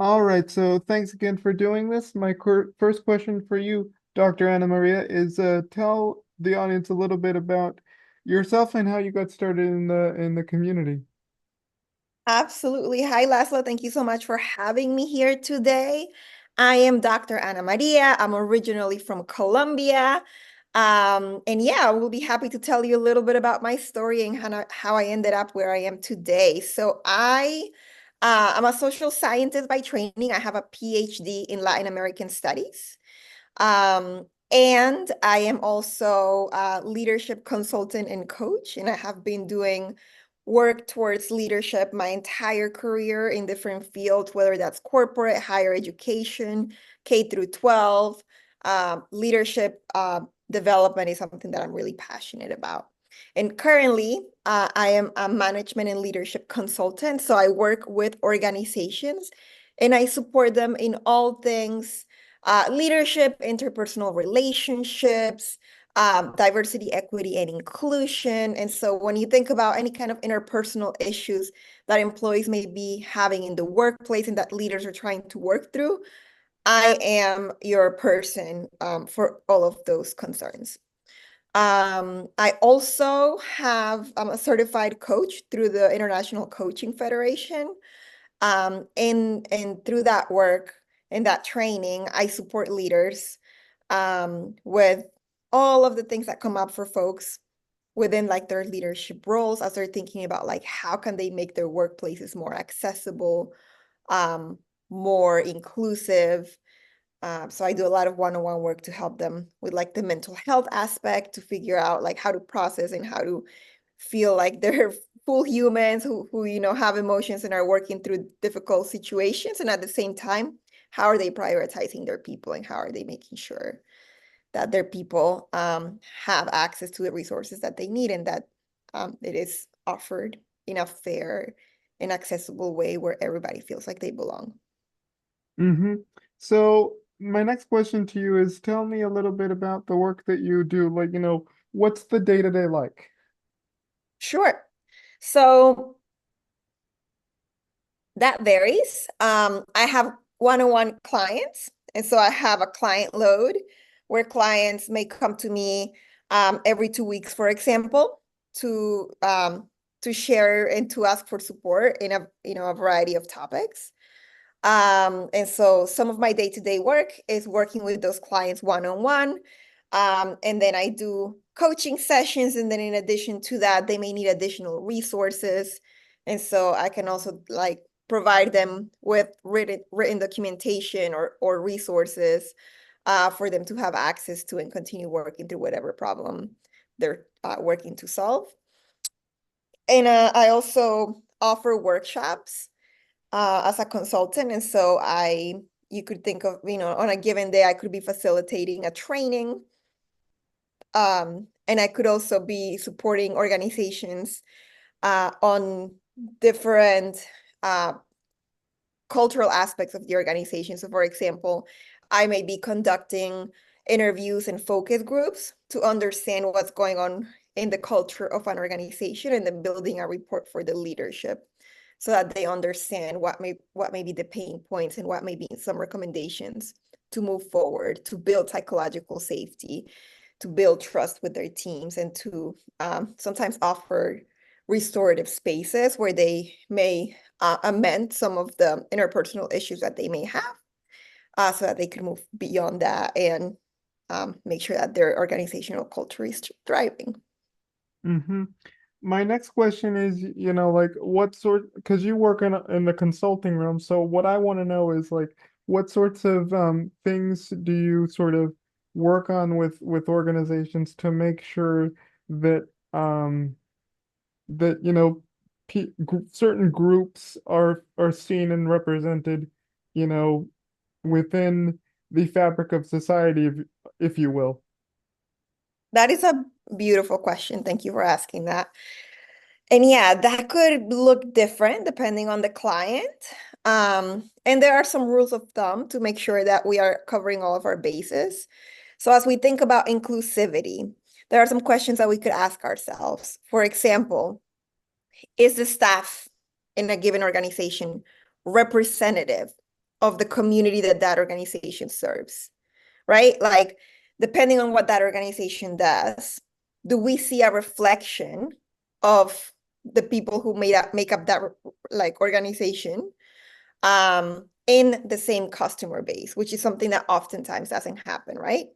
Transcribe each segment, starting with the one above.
All right, so thanks again for doing this. My first question for you, Dr. Ana Maria, is tell the audience a little bit about yourself and how you got started in the community. Absolutely. Hi, Laszlo. Thank you so much for having me here today. I am Dr. Ana Maria. I'm originally from Colombia. And yeah, I will be happy to tell you a little bit about my story and how I ended up where I am today. I'm a social scientist by training. I have a PhD in Latin American Studies. And I am also a leadership consultant and coach, and I have been doing work towards leadership my entire career in different fields, whether that's corporate, higher education, K through 12. Leadership development is something that I'm really passionate about. And currently, I am a management and leadership consultant. So I work with organizations and I support them in all things leadership, interpersonal relationships, diversity, equity, and inclusion. And so when you think about any kind of interpersonal issues that employees may be having in the workplace and that leaders are trying to work through, I am your person for all of those concerns. I also I'm a certified coach through the International Coaching Federation. And through that work and that training, I support leaders with all of the things that come up for folks within like their leadership roles as they're thinking about like how can they make their workplaces more accessible, um, more inclusive. So I do a lot of one-on-one work to help them with like the mental health aspect to figure out like how to process and how to feel like they're full humans who have emotions and are working through difficult situations. And at the same time, how are they prioritizing their people and how are they making sure that their people have access to the resources that they need and that it is offered in a fair and accessible way where everybody feels like they belong. Mm-hmm. So my next question to you is tell me a little bit about the work that you do. Like, what's the day-to-day like? Sure. So that varies. I have one-on-one clients, and so I have a client load where clients may come to me every 2 weeks, for example, to share and to ask for support in a variety of topics. And so some of my day-to-day work is working with those clients one-on-one. And then I do coaching sessions. And then in addition to that, they may need additional resources. And so I can also like provide them with written documentation or resources for them to have access to and continue working through whatever problem they're working to solve. And I also offer workshops as a consultant. And so you could think of, on a given day, I could be facilitating a training. And I could also be supporting organizations on different uh, cultural aspects of the organization. So for example, I may be conducting interviews and focus groups to understand what's going on in the culture of an organization and then building a report for the leadership so that they understand what may be the pain points and what may be some recommendations to move forward, to build psychological safety, to build trust with their teams, and to sometimes offer restorative spaces where they may amend some of the interpersonal issues that they may have so that they can move beyond that and make sure that their organizational culture is thriving. Mm-hmm. My next question is, like what sort, because you work in the consulting realm, so what I want to know is like what sorts of things do you sort of work on with organizations to make sure that that certain groups are seen and represented, you know, within the fabric of society, if you will. That is a beautiful question. Thank you for asking that. And yeah, that could look different depending on the client. And there are some rules of thumb to make sure that we are covering all of our bases. So as we think about inclusivity, there are some questions that we could ask ourselves. For example, is the staff in a given organization representative of the community that that organization serves, right? Like, depending on what that organization does, do we see a reflection of the people who make up that like organization in the same customer base, which is something that oftentimes doesn't happen, right?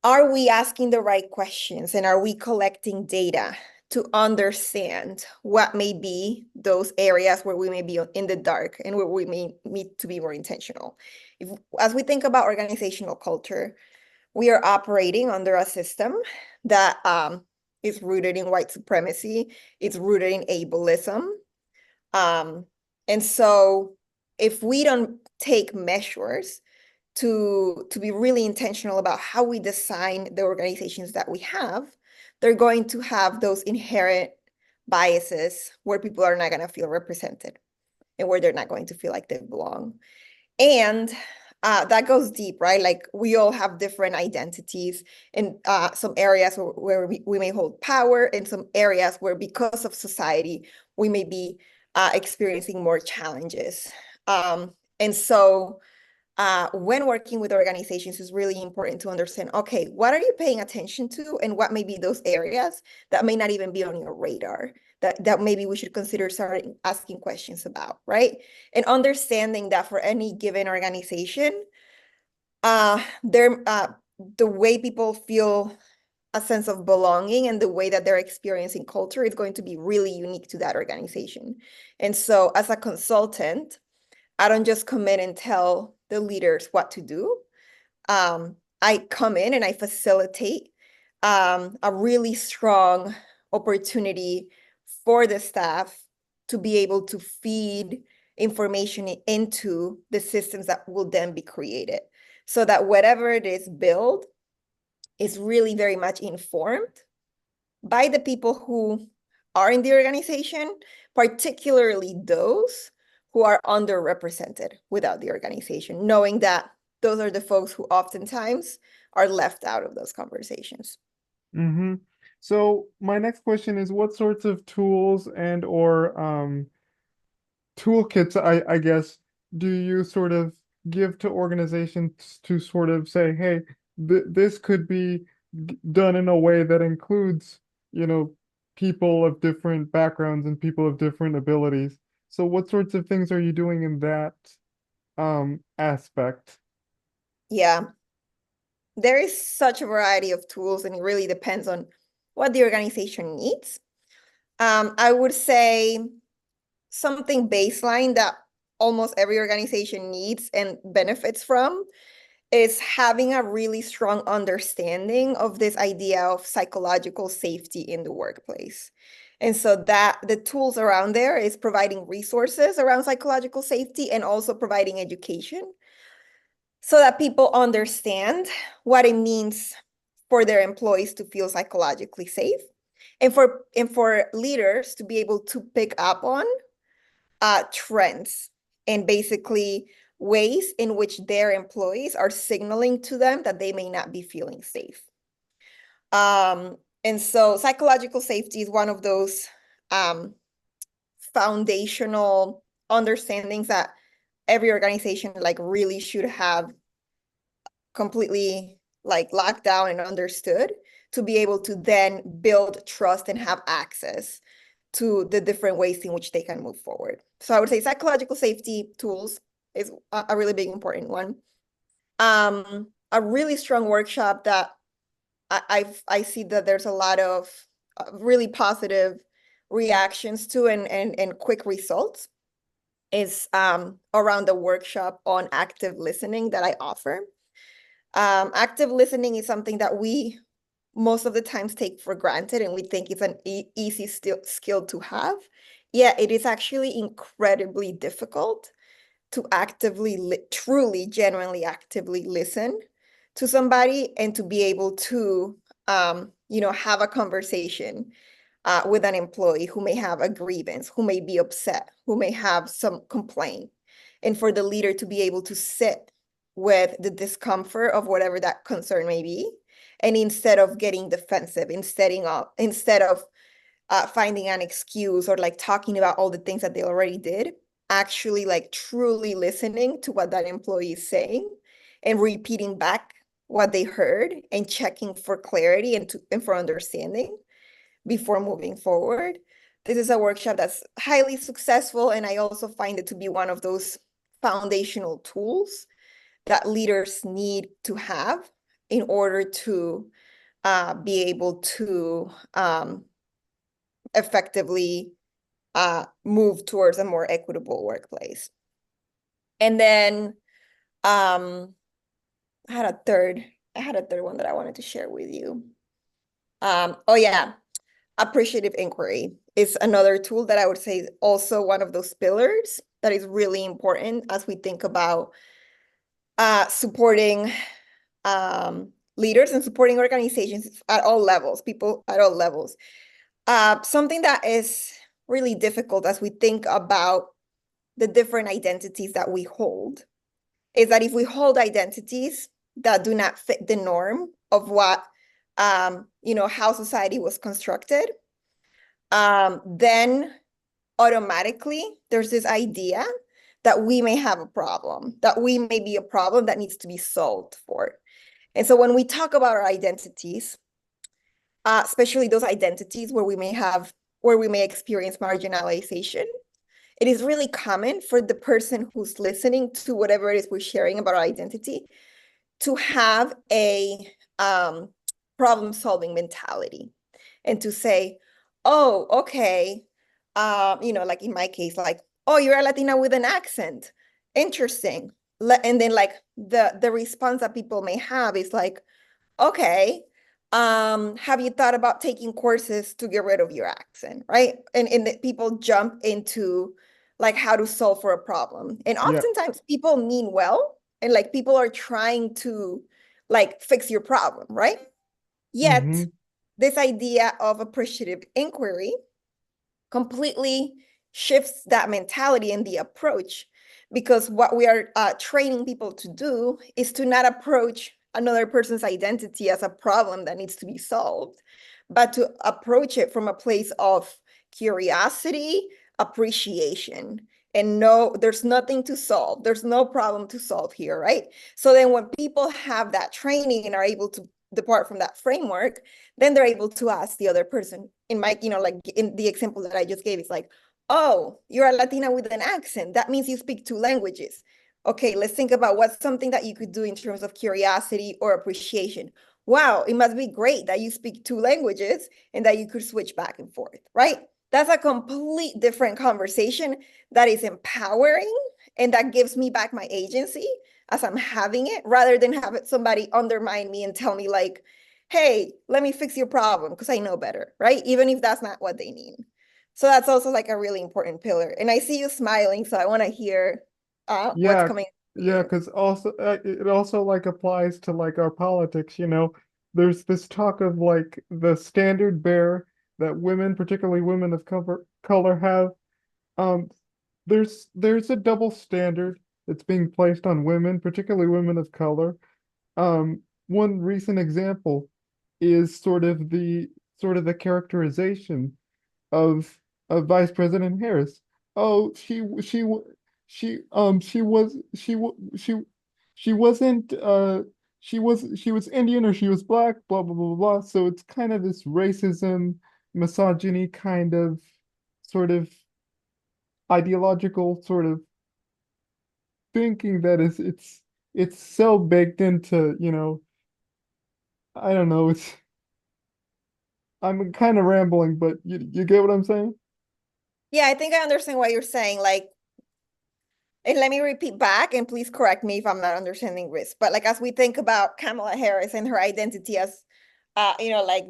Are we asking the right questions and are we collecting data to understand what may be those areas where we may be in the dark and where we may need to be more intentional? As we think about organizational culture, we are operating under a system that is rooted in white supremacy, it's rooted in ableism. And so if we don't take measures to be really intentional about how we design the organizations that we have, they're going to have those inherent biases where people are not going to feel represented and where they're not going to feel like they belong. And that goes deep, right? Like we all have different identities in some areas where we may hold power, in some areas where because of society, we may be experiencing more challenges. And so when working with organizations, it's really important to understand, okay, what are you paying attention to and what may be those areas that may not even be on your radar that maybe we should consider starting asking questions about, right? And understanding that for any given organization, the way people feel a sense of belonging and the way that they're experiencing culture is going to be really unique to that organization. And so as a consultant, I don't just come in and tell the leaders what to do. I come in and I facilitate a really strong opportunity for the staff to be able to feed information into the systems that will then be created so that whatever it is built is really very much informed by the people who are in the organization, particularly those who are underrepresented without the organization, knowing that those are the folks who oftentimes are left out of those conversations. Mm-hmm. So my next question is what sorts of tools and or toolkits, I guess, do you sort of give to organizations to sort of say, hey, this could be done in a way that includes, you know, people of different backgrounds and people of different abilities. So what sorts of things are you doing in that aspect? Yeah, there is such a variety of tools, and it really depends on what the organization needs. I would say something baseline that almost every organization needs and benefits from is having a really strong understanding of this idea of psychological safety in the workplace. And so that the tools around there is providing resources around psychological safety and also providing education so that people understand what it means for their employees to feel psychologically safe and for leaders to be able to pick up on trends and basically ways in which their employees are signaling to them that they may not be feeling safe. And so psychological safety is one of those foundational understandings that every organization like really should have completely like locked down and understood to be able to then build trust and have access to the different ways in which they can move forward. So I would say psychological safety tools is a really big important one. A really strong workshop that I see that there's a lot of really positive reactions to and quick results is around the workshop on active listening that I offer. Active listening is something that we most of the times take for granted and we think it's an easy skill to have. Yeah, it is actually incredibly difficult to actively, truly, genuinely actively listen to somebody and to be able to, have a conversation with an employee who may have a grievance, who may be upset, who may have some complaint, and for the leader to be able to sit with the discomfort of whatever that concern may be, and instead of getting defensive, instead of finding an excuse or like talking about all the things that they already did, actually like truly listening to what that employee is saying and repeating back what they heard and checking for clarity and for understanding before moving forward. This is a workshop that's highly successful, and I also find it to be one of those foundational tools that leaders need to have in order to be able to effectively move towards a more equitable workplace. And then um, I had a third, I had a third one that I wanted to share with you. Oh yeah, appreciative inquiry is another tool that I would say is also one of those pillars that is really important as we think about supporting leaders and supporting organizations at all levels, people at all levels. Something that is really difficult as we think about the different identities that we hold is that if we hold identities that do not fit the norm of what how society was constructed, then automatically there's this idea that we may have a problem, that we may be a problem that needs to be solved for. And so when we talk about our identities, especially those identities where we may experience marginalization, it is really common for the person who's listening to whatever it is we're sharing about our identity to have a problem-solving mentality and to say, oh, okay, like in my case, like, oh, you're a Latina with an accent. Interesting. And then like the response that people may have is like, okay, have you thought about taking courses to get rid of your accent, right? And people jump into like how to solve for a problem. And Yeah. oftentimes people mean well, and like people are trying to like fix your problem, right? Yet Mm-hmm. this idea of appreciative inquiry completely shifts that mentality and the approach, because what we are training people to do is to not approach another person's identity as a problem that needs to be solved, but to approach it from a place of curiosity, appreciation, and no, there's nothing to solve. There's no problem to solve here, right? So then when people have that training and are able to depart from that framework, then they're able to ask the other person. In my, like in the example that I just gave, it's like, oh, you're a Latina with an accent. That means you speak two languages. Okay, let's think about what's something that you could do in terms of curiosity or appreciation. Wow, it must be great that you speak two languages and that you could switch back and forth, right? That's a complete different conversation that is empowering and that gives me back my agency as I'm having it, rather than have somebody undermine me and tell me like, hey, let me fix your problem because I know better, right? Even if that's not what they mean. So that's also like a really important pillar. And I see you smiling, so I want to hear what's Yeah, coming for yeah, you. because also it also like applies to like our politics, you know. There's this talk of like the standard bearer that women, particularly women of color have. Um, there's a double standard that's being placed on women, particularly women of color. One recent example is sort of the characterization of Vice President Harris. Oh, she wasn't she was Indian or she was black, blah blah blah blah. So it's kind of this racism, misogyny kind of sort of ideological sort of thinking that is it's so baked into, I don't know, I'm kind of rambling, but you get what I'm saying? Yeah, I think I understand what you're saying. Like, and let me repeat back, and please correct me if I'm not understanding this. But like as we think about Kamala Harris and her identity as like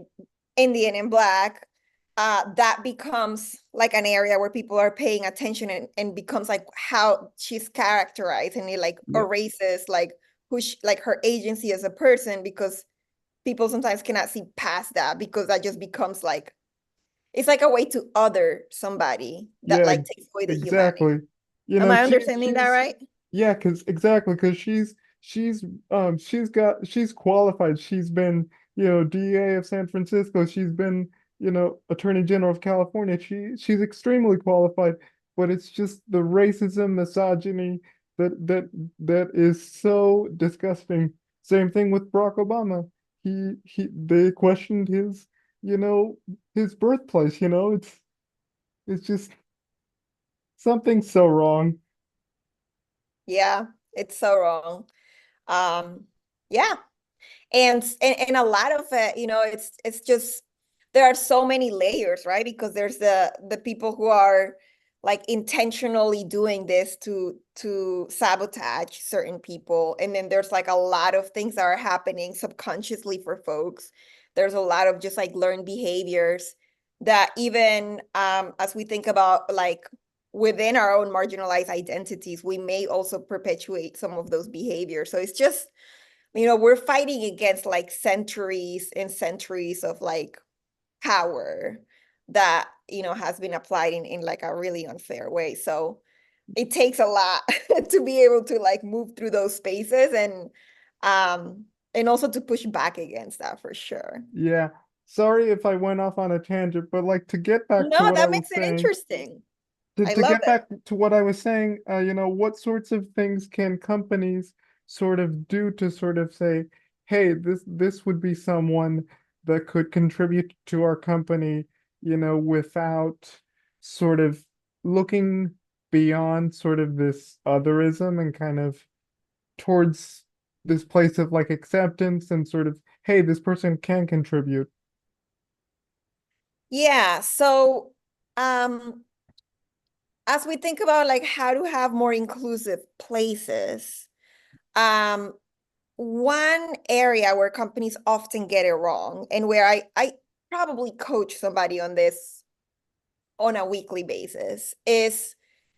Indian and black, that becomes like an area where people are paying attention, and becomes like how she's characterized, and it like Yeah. erases like like her agency as a person, because people sometimes cannot see past that, because that just becomes like it's like a way to other somebody that Yeah, like takes away the humanity. exactly. You Am know, I she understanding that she's right? yeah, because she's qualified. She's been, DA of San Francisco. She's been, Attorney General of California. She's extremely qualified. but it's just the racism, misogyny that that that is so disgusting. Same thing with Barack Obama. They questioned his, you know, his birthplace, it's just something so wrong. Yeah, it's so wrong. Yeah. And a lot of it, it's just there are so many layers, right? Because there's the people who are like intentionally doing this to sabotage certain people. And then there's like a lot of things that are happening subconsciously for folks. There's a lot of just like learned behaviors that even as we think about like within our own marginalized identities, we may also perpetuate some of those behaviors. So it's just we're fighting against like centuries and centuries of like power that, has been applied in like a really unfair way. So it takes a lot to be able to like move through those spaces and also to push back against that for sure. Yeah. Sorry if I went off on a tangent, but like to get back to No, what I that was makes it saying, interesting. to, I to love get it. back to what I was saying, what sorts of things can companies sort of do to sort of say, hey, this would be someone that could contribute to our company, without sort of looking beyond sort of this otherism and kind of towards this place of like acceptance and sort of, hey, this person can contribute. Yeah. So as we think about like how to have more inclusive places, um, one area where companies often get it wrong and where I probably coach somebody on this on a weekly basis is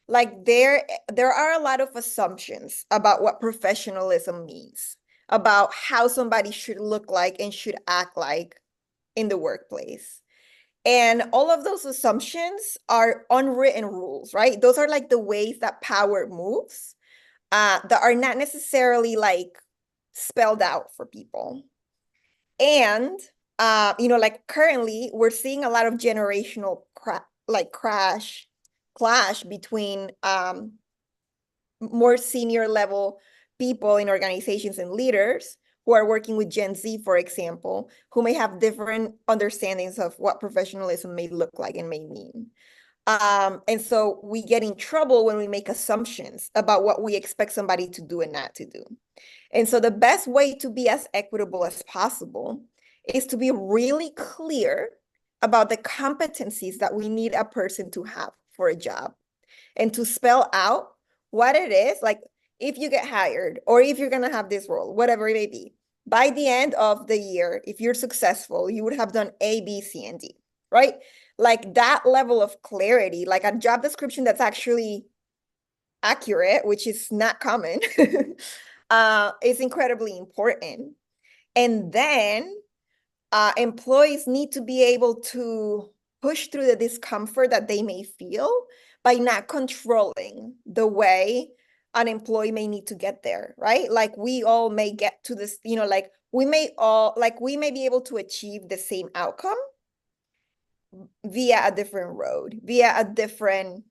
like there are a lot of assumptions about what professionalism means, about how somebody should look like and should act like in the workplace. And all of those assumptions are unwritten rules, right? Those are like the ways that power moves, that are not necessarily like spelled out for people. And like currently we're seeing a lot of generational clash between more senior level people in organizations and leaders who are working with Gen Z, for example, who may have different understandings of what professionalism may look like and may mean. And so we get in trouble when we make assumptions about what we expect somebody to do and not to do. And so the best way to be as equitable as possible is to be really clear about the competencies that we need a person to have for a job and to spell out what it is. Like if you get hired or if you're going to have this role, whatever it may be, by the end of the year, if you're successful, you would have done A, B, C, and D, right? Like that level of clarity, like a job description that's actually accurate, which is not common, is incredibly important. And then employees need to be able to push through the discomfort that they may feel by not controlling the way an employee may need to get there, right? Like we all may get to this, like we may be able to achieve the same outcome via a different road, via a different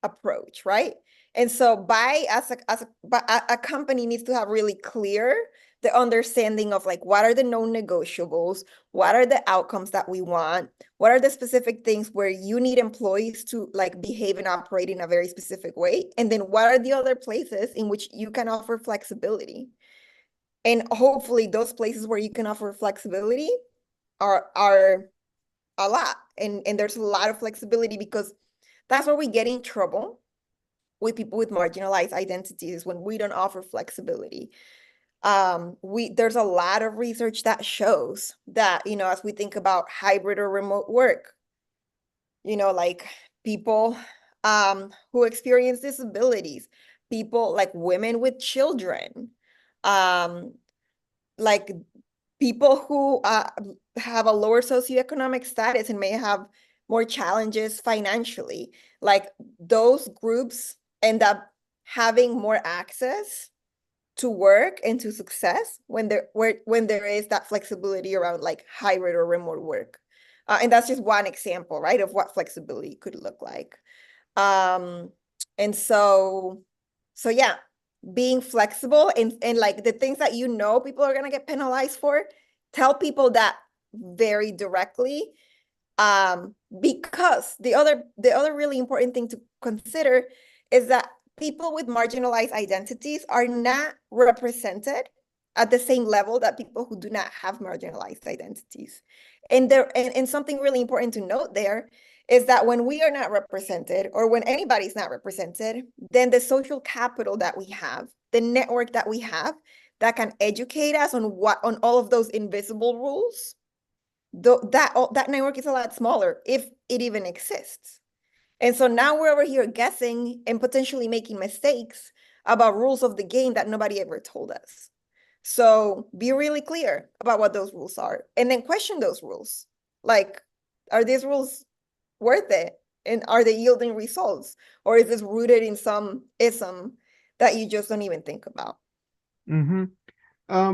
approach, right? And so a company needs to have really clear the understanding of like what are the non-negotiables, what are the outcomes that we want, what are the specific things where you need employees to like behave and operate in a very specific way, and then what are the other places in which you can offer flexibility. And hopefully those places where you can offer flexibility are a lot. And there's a lot of flexibility because that's where we get in trouble with people with marginalized identities when we don't offer flexibility. There's a lot of research that shows that, as we think about hybrid or remote work, like people who experience disabilities, people like women with children, um, like people who have a lower socioeconomic status and may have more challenges financially, like those groups end up having more access to work and to success when there is that flexibility around like hybrid or remote work. And that's just one example, right, of what flexibility could look like. Um, and so yeah, being flexible and like the things that you know people are gonna get penalized for, tell people that very directly. Because the other really important thing to consider is that people with marginalized identities are not represented at the same level that people who do not have marginalized identities. And something really important to note there is that when we are not represented or when anybody's not represented, then the social capital that we have, the network that we have that can educate us on all of those invisible rules, that network is a lot smaller if it even exists. And so now we're over here guessing and potentially making mistakes about rules of the game that nobody ever told us. So be really clear about what those rules are and then question those rules. Like, are these rules worth it? And are they yielding results? Or is this rooted in some ism that you just don't even think about? Mm-hmm.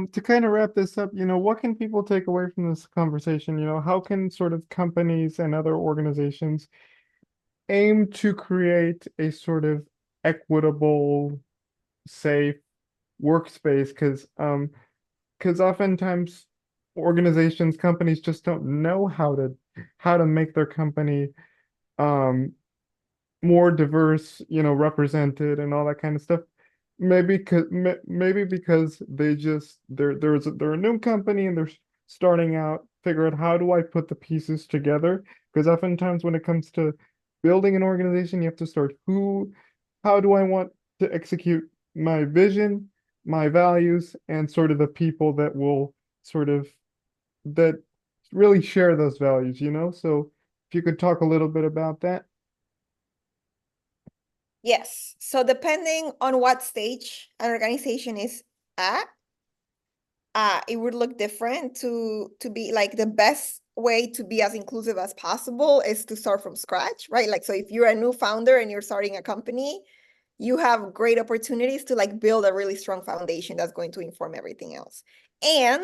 To kind of wrap this up, what can people take away from this conversation? How can sort of companies and other organizations aim to create a sort of equitable, safe workspace? Because oftentimes organizations, companies just don't know how to make their company um more diverse, represented and all that kind of stuff. Maybe because they're a new company and they're starting out, figure out how do I put the pieces together? Because oftentimes when it comes to building an organization, you have to start how do I want to execute my vision, my values, and sort of the people that will sort of that really share those values. So if you could talk a little bit about that. Yes. So depending on what stage an organization is at, it would look different to be like the best way to be as inclusive as possible is to start from scratch, right? Like, so if you're a new founder and you're starting a company, you have great opportunities to like build a really strong foundation that's going to inform everything else. And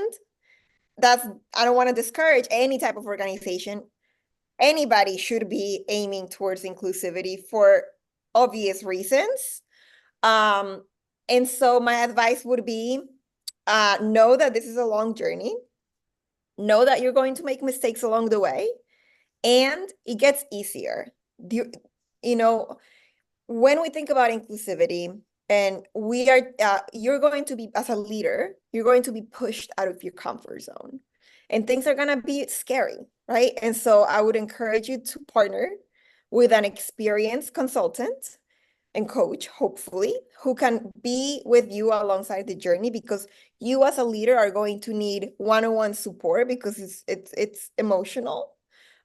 that's, I don't want to discourage any type of organization. Anybody should be aiming towards inclusivity for obvious reasons. Um, and so my advice would be, know that this is a long journey. Know that you're going to make mistakes along the way, and it gets easier. You, you know, when we think about inclusivity, and you're going to be, as a leader, you're going to be pushed out of your comfort zone, and things are going to be scary, right? And so I would encourage you to partner with an experienced consultant and coach, hopefully, who can be with you alongside the journey, because you as a leader are going to need one-on-one support because it's emotional.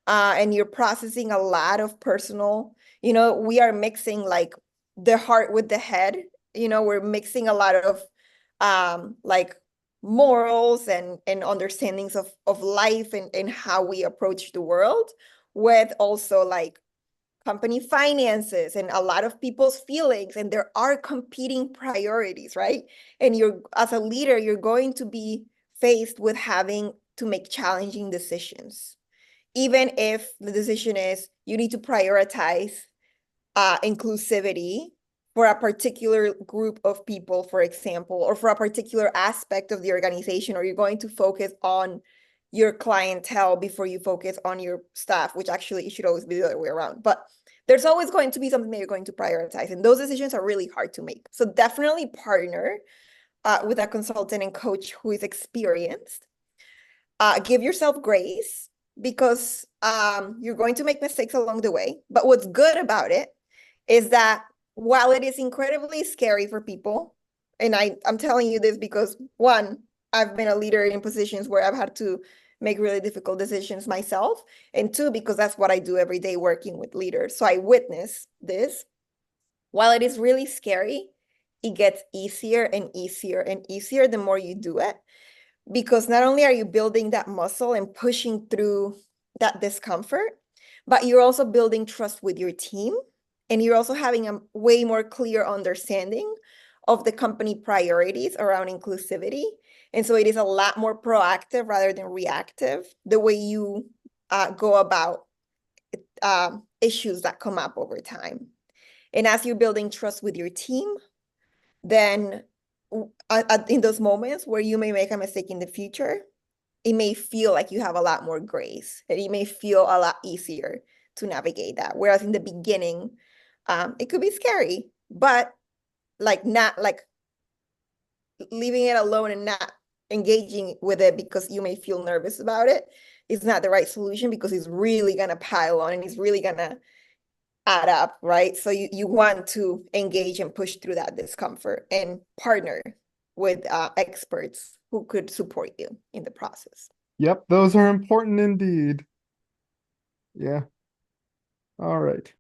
And you're processing a lot of personal, we are mixing like the heart with the head. We're mixing a lot of like morals and understandings of life and how we approach the world, with also like company finances and a lot of people's feelings, and there are competing priorities, right? And you're, as a leader, you're going to be faced with having to make challenging decisions, even if the decision is you need to prioritize inclusivity for a particular group of people, for example, or for a particular aspect of the organization, or you're going to focus on your clientele before you focus on your staff, which actually it should always be the other way around. But there's always going to be something that you're going to prioritize, and those decisions are really hard to make. So definitely partner with a consultant and coach who is experienced. Give yourself grace, because you're going to make mistakes along the way. But what's good about it is that while it is incredibly scary for people, and I'm telling you this because, one, I've been a leader in positions where I've had to make really difficult decisions myself, and two, because that's what I do every day working with leaders. So I witness this. While it is really scary, it gets easier and easier and easier the more you do it, because not only are you building that muscle and pushing through that discomfort, but you're also building trust with your team, and you're also having a way more clear understanding of the company priorities around inclusivity. And so it is a lot more proactive rather than reactive, the way you go about issues that come up over time. And as you're building trust with your team, then in those moments where you may make a mistake in the future, it may feel like you have a lot more grace and it may feel a lot easier to navigate that. Whereas in the beginning, it could be scary, but like not like leaving it alone and not engaging with it because you may feel nervous about it is not the right solution, because it's really gonna pile on and it's really gonna add up, right? So you want to engage and push through that discomfort and partner with experts who could support you in the process. Yep, those are important indeed. Yeah. All right.